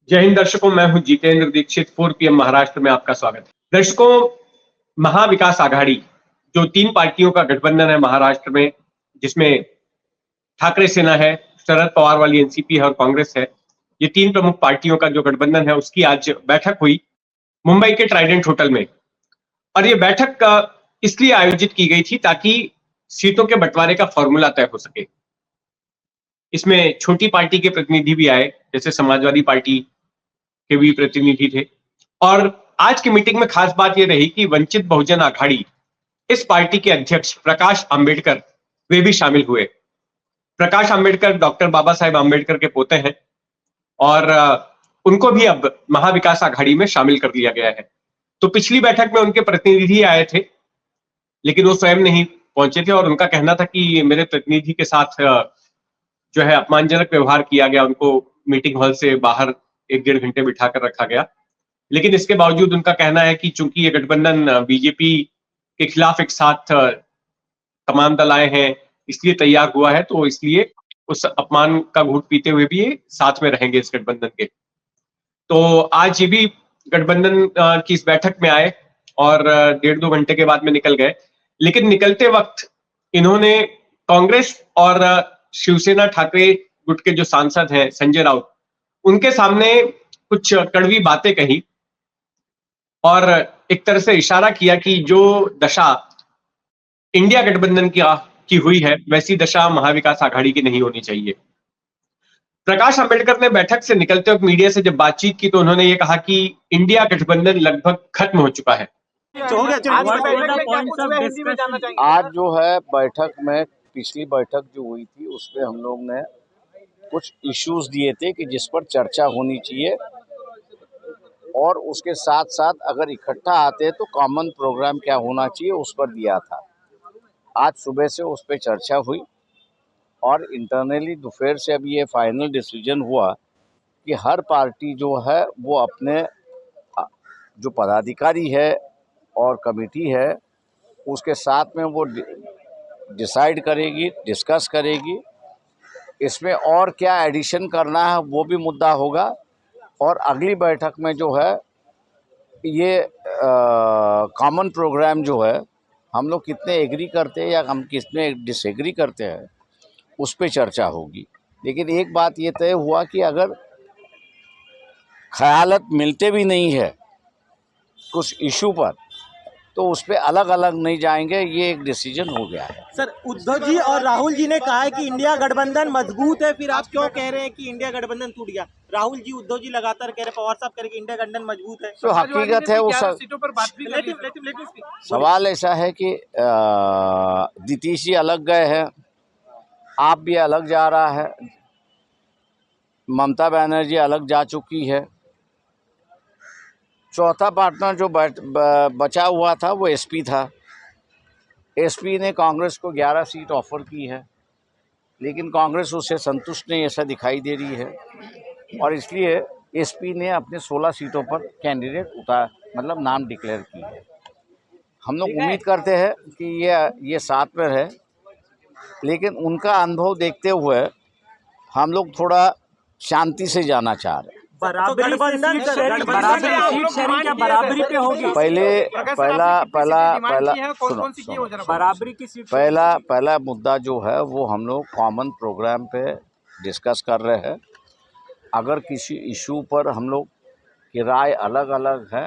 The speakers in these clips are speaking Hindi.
जय हिंद दर्शकों, मैं हूं जितेंद्र दीक्षित। 4 PM महाराष्ट्र में आपका स्वागत है। दर्शकों, महाविकास आघाड़ी जो 3 पार्टियों का गठबंधन है महाराष्ट्र में, जिसमें ठाकरे सेना है, शरद पवार वाली एनसीपी है और कांग्रेस है, ये 3 प्रमुख पार्टियों का जो गठबंधन है उसकी आज बैठक हुई मुंबई के ट्राइडेंट होटल में। और ये बैठक इसलिए आयोजित की गई थी ताकि सीटों के बंटवारे का फॉर्मूला तय हो सके। इसमें छोटी पार्टी के प्रतिनिधि भी आए, जैसे समाजवादी पार्टी के भी प्रतिनिधि थे। और आज की मीटिंग में खास बात यह रही कि वंचित बहुजन आघाड़ी, इस पार्टी के अध्यक्ष प्रकाश आंबेडकर, वे भी शामिल हुए। प्रकाश आंबेडकर डॉक्टर बाबा साहेब आंबेडकर के पोते हैं और उनको भी अब महाविकास आघाड़ी में शामिल कर लिया गया है। तो पिछली बैठक में उनके प्रतिनिधि आए थे, लेकिन वो स्वयं नहीं पहुंचे थे और उनका कहना था कि मेरे प्रतिनिधि के साथ जो है अपमानजनक व्यवहार किया गया, उनको मीटिंग हॉल से बाहर 1-1.5 घंटे बिठा कर रखा गया। लेकिन इसके बावजूद उनका कहना है कि चूंकि ये गठबंधन बीजेपी के खिलाफ एक साथ तमाम दल आए हैं, इसलिए तैयार हुआ है, तो इसलिए उस अपमान का घूंट पीते हुए भी ये साथ में रहेंगे इस गठबंधन के। तो आज ये भी गठबंधन की इस बैठक में आए और 1.5-2 घंटे के बाद में निकल गए। लेकिन निकलते वक्त इन्होंने कांग्रेस और शिवसेना ठाकरे गुट के जो सांसद हैं संजय राउत, उनके सामने कुछ कड़वी बातें कही और एक तरह से इशारा किया कि जो दशा इंडिया गठबंधन की हुई है, वैसी दशा महाविकास आघाड़ी की नहीं होनी चाहिए। प्रकाश आंबेडकर ने बैठक से निकलते वक्त मीडिया से जब बातचीत की तो उन्होंने ये कहा कि इंडिया गठबंधन लगभग खत्म हो चुका है। आज जो है बैठक में, पिछली बैठक जो हुई थी उसमें हम लोग ने कुछ इश्यूज दिए थे कि जिस पर चर्चा होनी चाहिए, और उसके साथ साथ अगर इकट्ठा आते तो कॉमन प्रोग्राम क्या होना चाहिए उस पर दिया था। आज सुबह से उस पर चर्चा हुई और इंटरनली दोपहर से अभी ये फाइनल डिसीजन हुआ कि हर पार्टी जो है वो अपने जो पदाधिकारी है और कमेटी है उसके साथ में वो डिसाइड करेगी, डिस्कस करेगी, इसमें और क्या एडिशन करना है वो भी मुद्दा होगा। और अगली बैठक में जो है ये कॉमन प्रोग्राम जो है हम लोग कितने एग्री करते हैं या हम कितने डिसएग्री करते हैं उस पर चर्चा होगी। लेकिन एक बात ये तय हुआ कि अगर ख्यालत मिलते भी नहीं है कुछ इशू पर तो उस पर अलग अलग नहीं जाएंगे, ये एक डिसीजन हो गया है। सर, उद्धव जी और राहुल जी ने कहा है कि इंडिया गठबंधन मजबूत है, फिर आप क्यों कह रहे हैं कि इंडिया गठबंधन टूट गया? राहुल जी, उद्धव जी लगातार कह रहे, पवार साहब कह रहे कि इंडिया गठबंधन मजबूत है। तो हकीकत है वो सवाल ऐसा है कि नीतीश जी अलग गए हैं, आप भी अलग जा रहा है, ममता बनर्जी अलग जा चुकी है, चौथा पार्टनर जो बचा हुआ था वो एसपी था। एसपी ने कांग्रेस को 11 सीट ऑफर की है, लेकिन कांग्रेस उससे संतुष्ट नहीं ऐसा दिखाई दे रही है और इसलिए एसपी ने अपने 16 सीटों पर कैंडिडेट मतलब नाम डिक्लेयर की है। हम लोग उम्मीद करते हैं कि ये साथ में रहे, लेकिन उनका अनुभव देखते हुए हम लोग थोड़ा शांति से जाना चाह रहे हैं। बराबरी पे होगी। पहला मुद्दा जो है वो हम लोग कॉमन प्रोग्राम पे डिस्कस कर रहे हैं। अगर किसी इशू पर हम लोग की राय अलग अलग है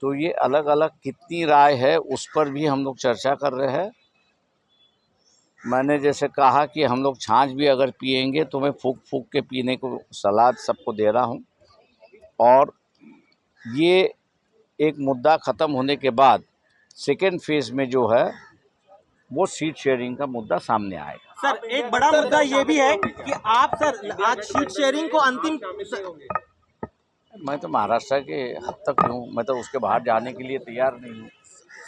तो ये अलग अलग कितनी राय है उस पर भी हम लोग चर्चा कर रहे हैं। मैंने जैसे कहा कि हम लोग छाछ भी अगर पिएंगे तो मैं फूक फूक के पीने को सलाह सबको दे रहा हूं। और ये एक मुद्दा ख़त्म होने के बाद सेकेंड फेज में जो है वो सीट शेयरिंग का मुद्दा सामने आएगा। सर, एक बड़ा मुद्दा ये भी है कि आप सर आज सीट शेयरिंग को अंतिम, मैं तो महाराष्ट्र के हद तक हूँ, मैं तो उसके बाहर जाने के लिए तैयार नहीं हूँ।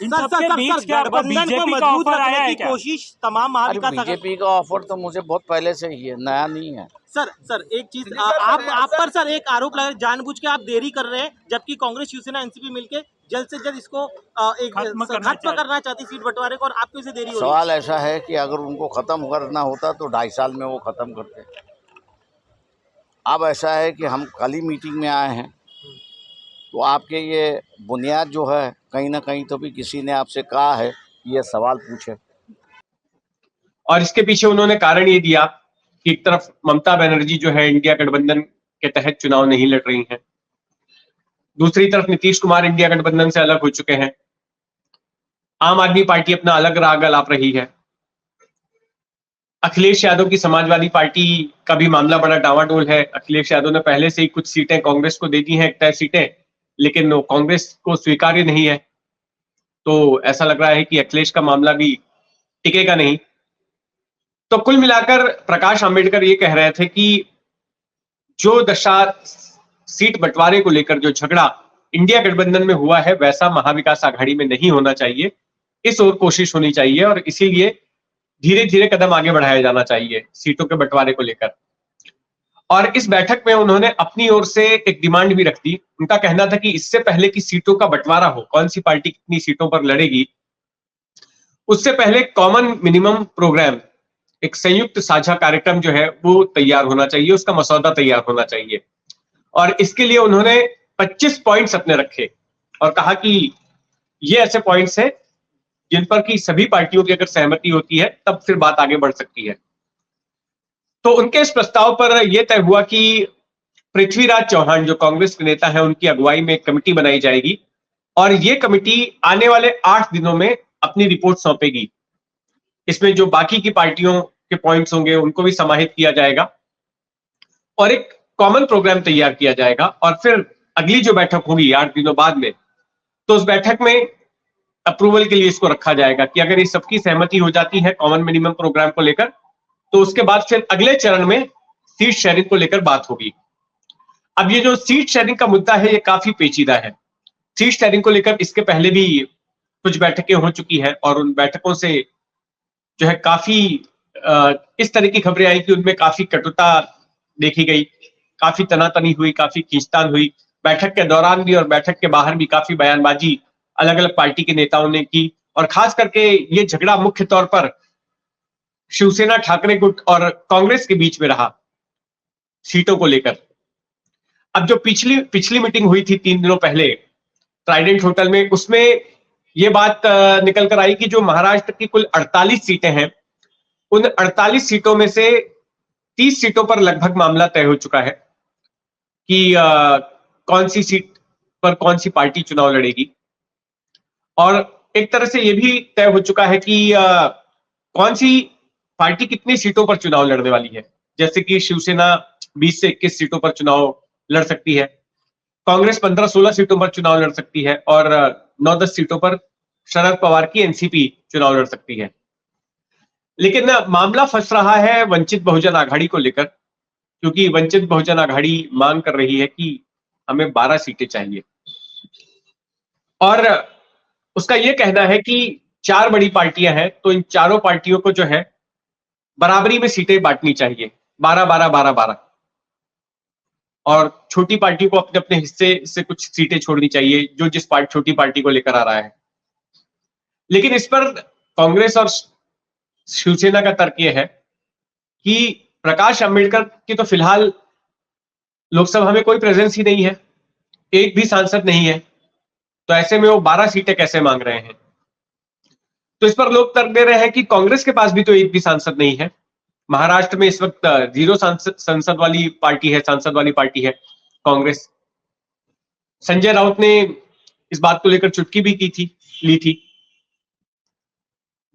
गठबंधन को मजबूत रखने की कोशिश तमाम महाविकास। बीजेपी का ऑफर तो मुझे बहुत पहले से ही है, नया नहीं है। सर एक चीज आप पर सर एक आरोप लगा, जानबूझ के आप देरी कर रहे हैं, जबकि कांग्रेस शिवसेना एनसीपी मिलके जल्द से जल्द इसको खत्म करना चाहती सीट बंटवारे को, और आपको इसे देरी हो रही है। सवाल ऐसा है कि अगर उनको खत्म करना होता तो 2.5 साल में वो खत्म करते। अब ऐसा है कि हम कल ही मीटिंग में आए हैं, तो आपके ये बुनियाद जो है कहीं ना कहीं तो भी किसी ने आपसे कहा है कि ये सवाल पूछे। और इसके पीछे उन्होंने कारण ये दिया कि एक तरफ ममता बनर्जी जो है इंडिया गठबंधन के तहत चुनाव नहीं लड़ रही हैं, दूसरी तरफ नीतीश कुमार इंडिया गठबंधन से अलग हो चुके हैं, आम आदमी पार्टी अपना अलग राग अलाप रही है, अखिलेश यादव की समाजवादी पार्टी का भी मामला बड़ा डावाडोल है। अखिलेश यादव ने पहले से ही कुछ सीटें कांग्रेस को दे दी हैं, तय सीटें, लेकिन वो कांग्रेस को स्वीकार्य नहीं है, तो ऐसा लग रहा है कि अखिलेश का मामला भी टिकेगा नहीं। तो कुल मिलाकर प्रकाश आंबेडकर ये कह रहे थे कि जो दशा सीट बंटवारे को लेकर जो झगड़ा इंडिया गठबंधन में हुआ है वैसा महाविकास आघाड़ी में नहीं होना चाहिए, इस ओर कोशिश होनी चाहिए और इसीलिए धीरे धीरे कदम आगे बढ़ाया जाना चाहिए सीटों के बंटवारे को लेकर। और इस बैठक में उन्होंने अपनी ओर से एक डिमांड भी रख दी। उनका कहना था कि इससे पहले कि सीटों का बंटवारा हो, कौन सी पार्टी कितनी सीटों पर लड़ेगी, उससे पहले कॉमन मिनिमम प्रोग्राम, एक संयुक्त साझा कार्यक्रम जो है वो तैयार होना चाहिए, उसका मसौदा तैयार होना चाहिए। और इसके लिए उन्होंने 25 पॉइंट्स अपने रखे और कहा कि ये ऐसे पॉइंट्स हैं जिन पर कि सभी पार्टियों की अगर सहमति होती है तब फिर बात आगे बढ़ सकती है। तो उनके इस प्रस्ताव पर यह तय हुआ कि पृथ्वीराज चौहान जो कांग्रेस के नेता हैं उनकी अगुवाई में एक कमेटी बनाई जाएगी और ये कमेटी आने वाले 8 दिनों में अपनी रिपोर्ट सौंपेगी। इसमें जो बाकी की पार्टियों के पॉइंट्स होंगे उनको भी समाहित किया जाएगा और एक कॉमन प्रोग्राम तैयार किया जाएगा और फिर अगली जो बैठक होगी 8 दिनों बाद में, तो उस बैठक में अप्रूवल के लिए इसको रखा जाएगा कि अगर ये सबकी सहमति हो जाती है कॉमन मिनिमम प्रोग्राम को लेकर, तो उसके बाद फिर अगले चरण में सीट शेयरिंग को लेकर बात होगी। अब ये जो सीट शेयरिंग का मुद्दा है ये काफी पेचीदा है। सीट शेयरिंग को लेकर इसके पहले भी कुछ बैठकें हो चुकी है और उन बैठकों से जो है काफी इस तरह की खबरें आई कि उनमें काफी कटुता देखी गई, काफी तनातनी हुई, काफी खींचतान हुई। बैठक के दौरान भी और बैठक के बाहर भी काफी बयानबाजी अलग अलग पार्टी के नेताओं ने की और खास करके ये झगड़ा मुख्य तौर पर शिवसेना ठाकरे गुट और कांग्रेस के बीच में रहा सीटों को लेकर। अब जो पिछली मीटिंग हुई थी 3 दिनों पहले ट्राइडेंट होटल में, उसमें यह बात निकल कर आई कि जो महाराष्ट्र की कुल 48 सीटें हैं उन 48 सीटों में से 30 सीटों पर लगभग मामला तय हो चुका है कि कौन सी सीट पर कौन सी पार्टी चुनाव लड़ेगी और एक तरह से यह भी तय हो चुका है कि कौन सी पार्टी कितनी सीटों पर चुनाव लड़ने वाली है। जैसे कि शिवसेना 20 से 21 सीटों पर चुनाव लड़ सकती है, कांग्रेस 15-16 सीटों पर चुनाव लड़ सकती है और 9-10 सीटों पर शरद पवार की एनसीपी चुनाव लड़ सकती है। लेकिन मामला फंस रहा है वंचित बहुजन आघाड़ी को लेकर, क्योंकि वंचित बहुजन आघाड़ी मांग कर रही है कि हमें 12 सीटें चाहिए और उसका यह कहना है कि 4 बड़ी पार्टियां हैं तो इन चारों पार्टियों को जो है बराबरी में सीटें बांटनी चाहिए, 12-12-12-12, और छोटी पार्टी को अपने अपने हिस्से से कुछ सीटें छोड़नी चाहिए जो जिस छोटी पार्टी को लेकर आ रहा है। लेकिन इस पर कांग्रेस और शिवसेना का तर्क यह है कि प्रकाश अंबेडकर की तो फिलहाल लोकसभा में कोई प्रेजेंस ही नहीं है, एक भी सांसद नहीं है, तो ऐसे में वो 12 सीटें कैसे मांग रहे हैं। तो इस पर लोग तर्क दे रहे हैं कि कांग्रेस के पास भी तो एक भी सांसद नहीं है। महाराष्ट्र में इस वक्त 0 सांसद वाली पार्टी है कांग्रेस। संजय राउत ने इस बात को लेकर चुटकी भी ली थी।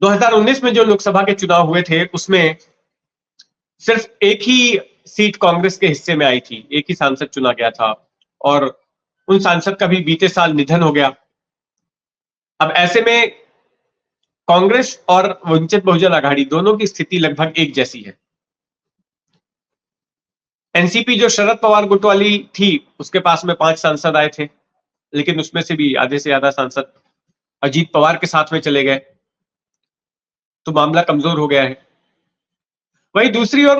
2019 में जो लोकसभा के चुनाव हुए थे उसमें सिर्फ एक ही सीट कांग्रेस के हिस्से में आई थी, एक ही सांसद चुना गया था और उन सांसद का भी बीते साल निधन हो गया। अब ऐसे में कांग्रेस और वंचित बहुजन आघाड़ी दोनों की स्थिति लगभग एक जैसी है। एनसीपी जो शरद पवार गुट वाली थी उसके पास में 5 सांसद आए थे, लेकिन उसमें से भी आधे से ज्यादा सांसद अजीत पवार के साथ में चले गए, तो मामला कमजोर हो गया है। वहीं दूसरी ओर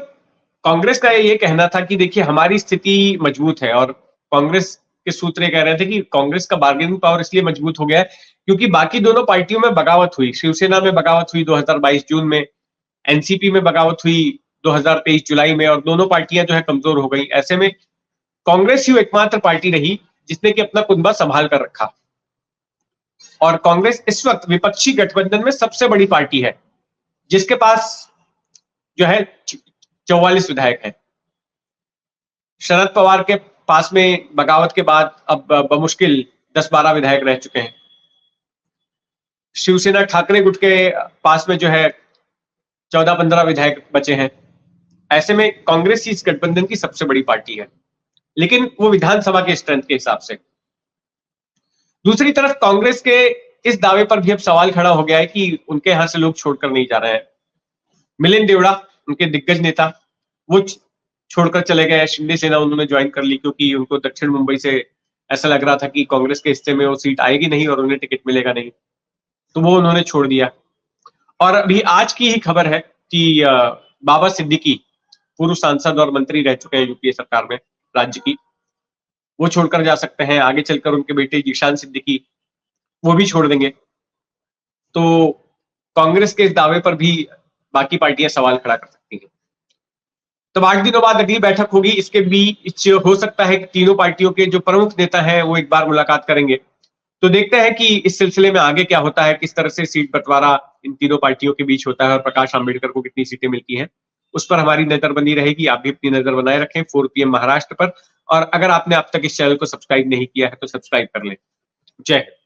कांग्रेस का ये कहना था कि देखिए हमारी स्थिति मजबूत है और कांग्रेस के सूत्र कह रहे थे कि कांग्रेस का बार्गेनिंग पावर इसलिए मजबूत हो गया है क्योंकि बाकी दोनों पार्टियों में बगावत हुई। शिवसेना में बगावत हुई 2022 जून में, एनसीपी में बगावत हुई 2023 जुलाई में, और दोनों पार्टियां जो है कमजोर हो गई। ऐसे में कांग्रेस ही एकमात्र पार्टी रही जिसने कि अपना कुनबा संभाल कर रखा, और कांग्रेस इस वक्त विपक्षी गठबंधन में सबसे बड़ी पार्टी है, जिसके पास जो है 44 विधायक हैं। शरद पवार के पास में बगावत के बाद अब बमुश्किल 10-12 विधायक रह चुके हैं। शिवसेना ठाकरे गुट के पास में जो है 14-15 विधायक बचे हैं। ऐसे में कांग्रेस ही इस गठबंधन की सबसे बड़ी पार्टी है, लेकिन वो विधानसभा के स्ट्रेंथ के हिसाब से। दूसरी तरफ कांग्रेस के इस दावे पर भी अब सवाल खड़ा हो गया है कि उनके यहां से लोग छोड़कर नहीं जा रहे हैं। मिलिंद देवड़ा, उनके दिग्गज नेता, वो छोड़कर चले गए। शिंदे सेना उन्होंने ज्वाइन कर ली, क्योंकि उनको दक्षिण मुंबई से ऐसा लग रहा था कि कांग्रेस के हिस्से में वो सीट आएगी नहीं और उन्हें टिकट मिलेगा नहीं, तो वो उन्होंने छोड़ दिया। और अभी आज की ही खबर है कि बाबा सिद्दीकी, पूर्व सांसद और मंत्री रह चुके हैं यूपीए सरकार में राज्य की, वो छोड़कर जा सकते हैं। आगे चलकर उनके बेटे जीशान सिद्दीकी वो भी छोड़ देंगे। तो कांग्रेस के इस दावे पर भी बाकी पार्टियां सवाल खड़ा कर सकती हैं। तब 8 दिनों बाद अगली बैठक होगी। इसके बीच हो सकता है कि तीनों पार्टियों के जो प्रमुख नेता हैं वो एक बार मुलाकात करेंगे। तो देखते हैं कि इस सिलसिले में आगे क्या होता है, किस तरह से सीट बंटवारा इन तीनों पार्टियों के बीच होता है, और प्रकाश आंबेडकर को कितनी सीटें मिलती हैं, उस पर हमारी नजर बनी रहेगी। आप भी अपनी नजर बनाए रखें 4 PM महाराष्ट्र पर, और अगर आपने अब तक इस चैनल को सब्सक्राइब नहीं किया है तो सब्सक्राइब कर लें। जय हिंद।